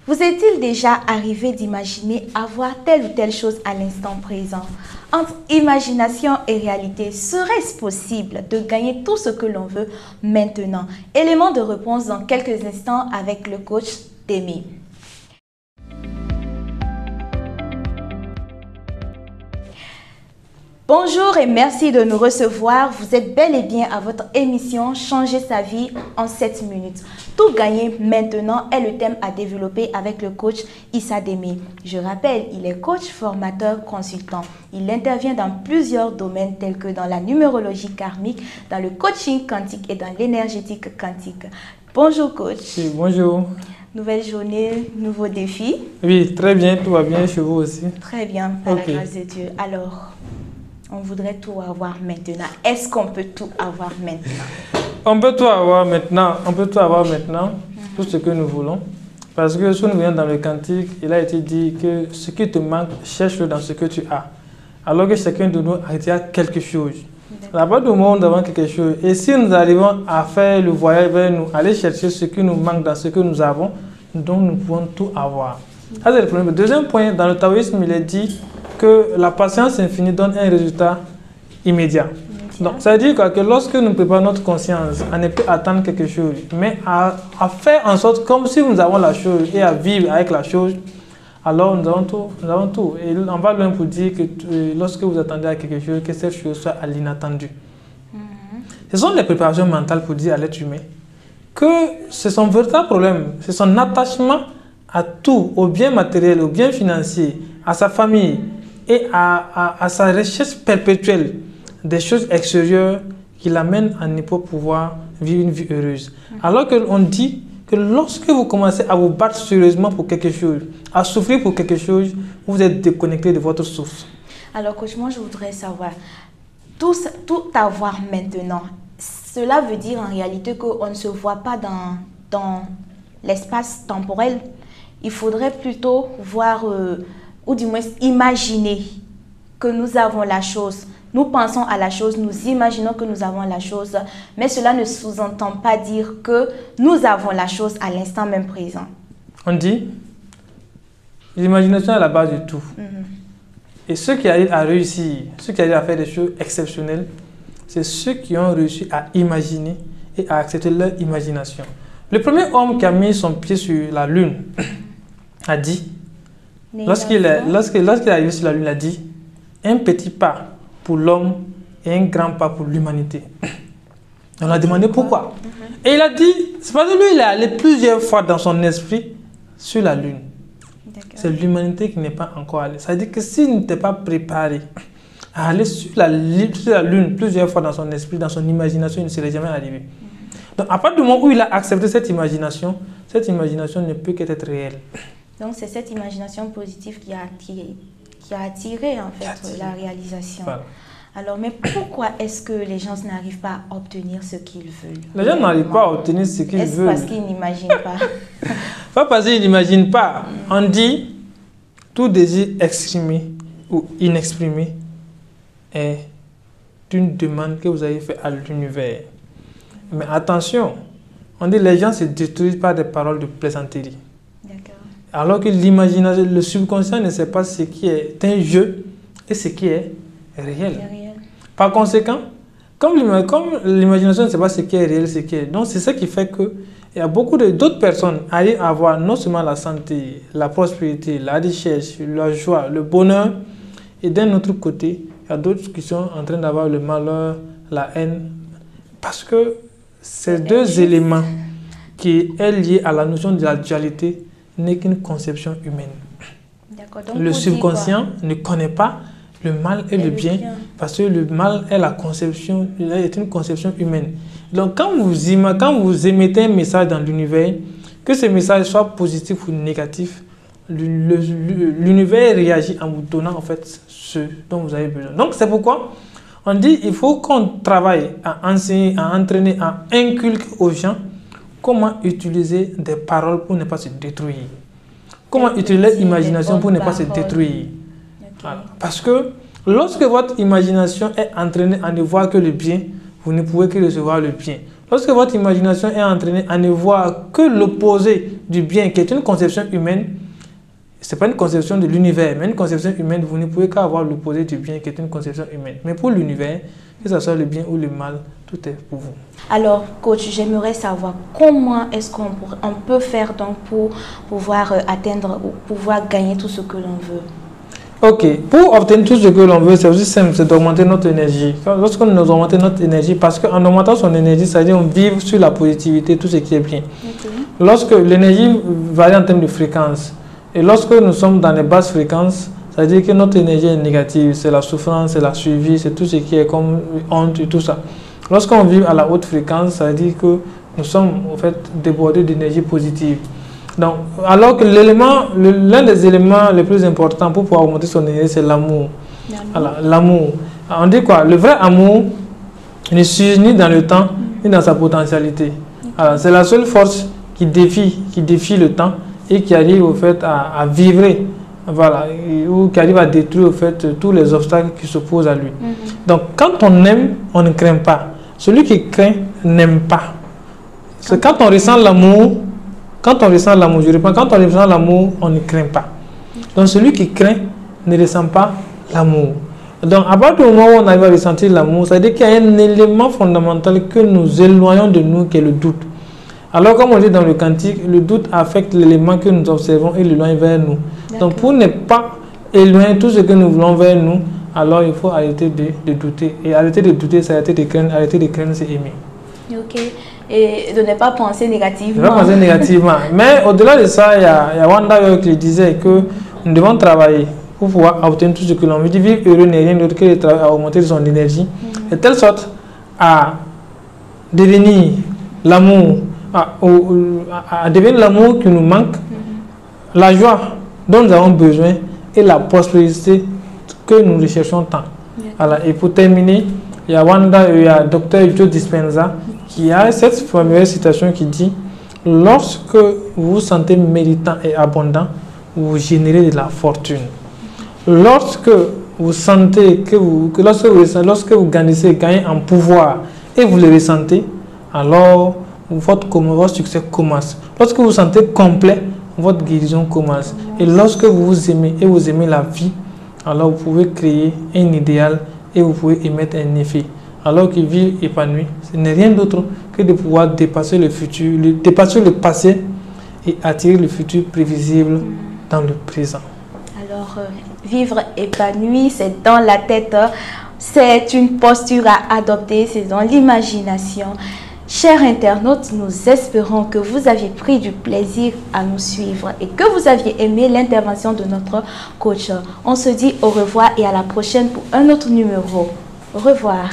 Vous est-il déjà arrivé d'imaginer avoir telle ou telle chose à l'instant présent? Entre imagination et réalité, serait-ce possible de gagner tout ce que l'on veut maintenant? Élément de réponse dans quelques instants avec le coach Demi. Bonjour et merci de nous recevoir. Vous êtes bel et bien à votre émission Changer sa vie en 7 minutes. Tout gagner maintenant est le thème à développer avec le coach Issa Demi. Je rappelle, il est coach, formateur, consultant. Il intervient dans plusieurs domaines tels que dans la numérologie karmique, dans le coaching quantique et dans l'énergétique quantique. Bonjour coach. Oui, bonjour. Nouvelle journée, nouveau défi. Oui, très bien, tout va bien chez vous aussi. Très bien, par la grâce de Dieu. Alors, on voudrait tout avoir maintenant. Est-ce qu'on peut tout avoir maintenant? On peut tout avoir maintenant. On peut tout avoir maintenant, tout ce que nous voulons. Parce que si nous venons dans le quantique, il a été dit que ce qui te manque, cherche-le dans ce que tu as. Alors que chacun de nous a quelque chose. Là-bas, du monde, nous avons quelque chose. Et si nous arrivons à faire le voyage vers nous, aller chercher ce qui nous manque dans ce que nous avons, donc nous pouvons tout avoir. Ça, c'est le premier. Deuxième point, dans le taoïsme, il est dit que la patience infinie donne un résultat immédiat. Donc, ça veut dire que lorsque nous préparons notre conscience à ne plus attendre quelque chose, mais à faire en sorte comme si nous avons la chose et à vivre avec la chose, alors nous avons tout. Nous avons tout. Et on va loin pour dire que lorsque vous attendez à quelque chose, que cette chose soit à l'inattendu. Ce sont les préparations mentales pour dire à l'être humain que c'est son véritable problème, c'est son attachement à tout, au bien matériel, au bien financier, à sa famille, et à sa recherche perpétuelle des choses extérieures qui l'amènent à ne pas pouvoir vivre une vie heureuse. Alors qu'on dit que lorsque vous commencez à vous battre sérieusement pour quelque chose, à souffrir pour quelque chose, vous êtes déconnecté de votre source. Alors coach, moi je voudrais savoir, tout avoir maintenant, cela veut dire en réalité qu'on ne se voit pas dans l'espace temporel. Il faudrait plutôt voir... ou du moins imaginer que nous avons la chose. Nous pensons à la chose, nous imaginons que nous avons la chose, mais cela ne sous-entend pas dire que nous avons la chose à l'instant même présent. On dit, l'imagination est la base de tout. Et ceux qui arrivent à réussir, ceux qui arrivent à faire des choses exceptionnelles, c'est ceux qui ont réussi à imaginer et à accepter leur imagination. Le premier homme qui a mis son pied sur la lune a dit, lorsqu'il est arrivé sur la lune, il a dit un petit pas pour l'homme et un grand pas pour l'humanité. On a demandé pourquoi. Et il a dit, c'est parce que lui, il est allé plusieurs fois dans son esprit sur la lune. C'est l'humanité qui n'est pas encore allée. Ça veut dire que s'il n'était pas préparé à aller sur la lune plusieurs fois dans son esprit, dans son imagination, il ne serait jamais arrivé. Donc à partir du moment où il a accepté cette imagination ne peut qu'être réelle. Donc c'est cette imagination positive qui a attiré en fait la réalisation. Voilà. Alors, mais pourquoi est-ce que les gens n'arrivent pas à obtenir ce qu'ils veulent? Les gens n'arrivent pas à obtenir ce qu'ils veulent. Est-ce parce qu'ils n'imaginent pas? Pas parce qu'ils n'imaginent pas. On dit tout désir exprimé ou inexprimé est une demande que vous avez faite à l'univers. Mais attention, on dit les gens se détruisent par des paroles de plaisanterie. Alors que l'imagination, le subconscient ne sait pas ce qui est un jeu et ce qui est réel. Par conséquent, comme l'imagination ne sait pas ce qui est réel, ce qui est... Donc c'est ça qui fait qu'il y a beaucoup d'autres personnes qui arrivent à avoir non seulement la santé, la prospérité, la richesse, la joie, le bonheur. Et d'un autre côté, il y a d'autres qui sont en train d'avoir le malheur, la haine. Parce que ces deux éléments qui est lié à la notion de la dualité n'est qu'une conception humaine. Le subconscient ne connaît pas le mal et le bien parce que le mal est une conception humaine. Donc quand vous émettez un message dans l'univers, que ce message soit positif ou négatif, l'univers réagit en vous donnant en fait ce dont vous avez besoin. Donc c'est pourquoi on dit qu'il faut qu'on travaille à enseigner, à entraîner, à inculquer aux gens comment utiliser des paroles pour ne pas se détruire. Comment utiliser l'imagination pour ne pas se détruire. Voilà. Parce que lorsque votre imagination est entraînée à ne voir que le bien, vous ne pouvez que recevoir le bien. Lorsque votre imagination est entraînée à ne voir que l'opposé du bien, qui est une conception humaine, ce n'est pas une conception de l'univers, mais une conception humaine, vous ne pouvez qu'avoir l'opposé du bien, qui est une conception humaine. Mais pour l'univers, que ce soit le bien ou le mal, tout est pour vous. Alors, coach, j'aimerais savoir comment est-ce qu'on peut faire donc pour pouvoir atteindre ou pouvoir gagner tout ce que l'on veut. Ok, pour obtenir tout ce que l'on veut, c'est aussi simple, c'est d'augmenter notre énergie. Lorsqu'on nous augmente notre énergie, parce qu'en augmentant son énergie, ça veut dire qu'on vive sur la positivité, tout ce qui est bien. Okay. Lorsque l'énergie varie en termes de fréquence, et lorsque nous sommes dans les basses fréquences, ça veut dire que notre énergie est négative, c'est la souffrance, c'est la suivi, c'est tout ce qui est comme honte et tout ça. Lorsqu'on vit à la haute fréquence, ça veut dire que nous sommes en fait débordés d'énergie positive. Donc, alors que l'un des éléments les plus importants pour pouvoir augmenter son énergie, c'est l'amour. L'amour. On dit quoi? Le vrai amour ne suit ni dans le temps, ni dans sa potentialité. C'est la seule force qui défie le temps et qui arrive au fait à vivre, voilà, ou qui arrive à détruire au fait tous les obstacles qui s'opposent à lui. Donc, quand on aime, on ne craint pas. Celui qui craint n'aime pas. C'est quand on ressent l'amour. Quand on ressent l'amour, je réponds, quand on ressent l'amour, on ne craint pas. Donc celui qui craint ne ressent pas l'amour. Donc à partir du moment où on arrive à ressentir l'amour, ça veut dire qu'il y a un élément fondamental que nous éloignons de nous, qui est le doute. Alors comme on dit dans le cantique, le doute affecte l'élément que nous observons et l'éloigne vers nous. Donc pour ne pas éloigner tout ce que nous voulons vers nous, alors il faut arrêter de douter. Et arrêter de douter, c'est arrêter de craindre, c'est aimer. Ok. Et de ne pas penser négativement. Ne pas penser négativement. Mais au-delà de ça, il y a Wanda qui disait que nous devons travailler pour pouvoir obtenir tout ce que l'on veut. Vivre heureux n'est rien d'autre que de travailler à augmenter son énergie, de telle sorte à devenir l'amour, à devenir l'amour qui nous manque, la joie dont nous avons besoin et la prospérité que nous recherchons tant. Voilà. Et pour terminer, il y a Wanda, il y a Dr. Joe Dispenza qui a cette fameuse citation qui dit: lorsque vous vous sentez méritant et abondant, vous générez de la fortune. Lorsque vous sentez lorsque vous gagnez en pouvoir et vous le ressentez, alors votre succès commence. Lorsque vous vous sentez complet, votre guérison commence. Et lorsque vous vous aimez et vous aimez la vie, alors vous pouvez créer un idéal et vous pouvez émettre un effet. Alors que vivre épanoui, ce n'est rien d'autre que de pouvoir dépasser le futur, dépasser le passé et attirer le futur prévisible dans le présent. Alors, vivre épanoui, c'est dans la tête, c'est une posture à adopter, c'est dans l'imagination. Chers internautes, nous espérons que vous aviez pris du plaisir à nous suivre et que vous aviez aimé l'intervention de notre coach. On se dit au revoir et à la prochaine pour un autre numéro. Au revoir.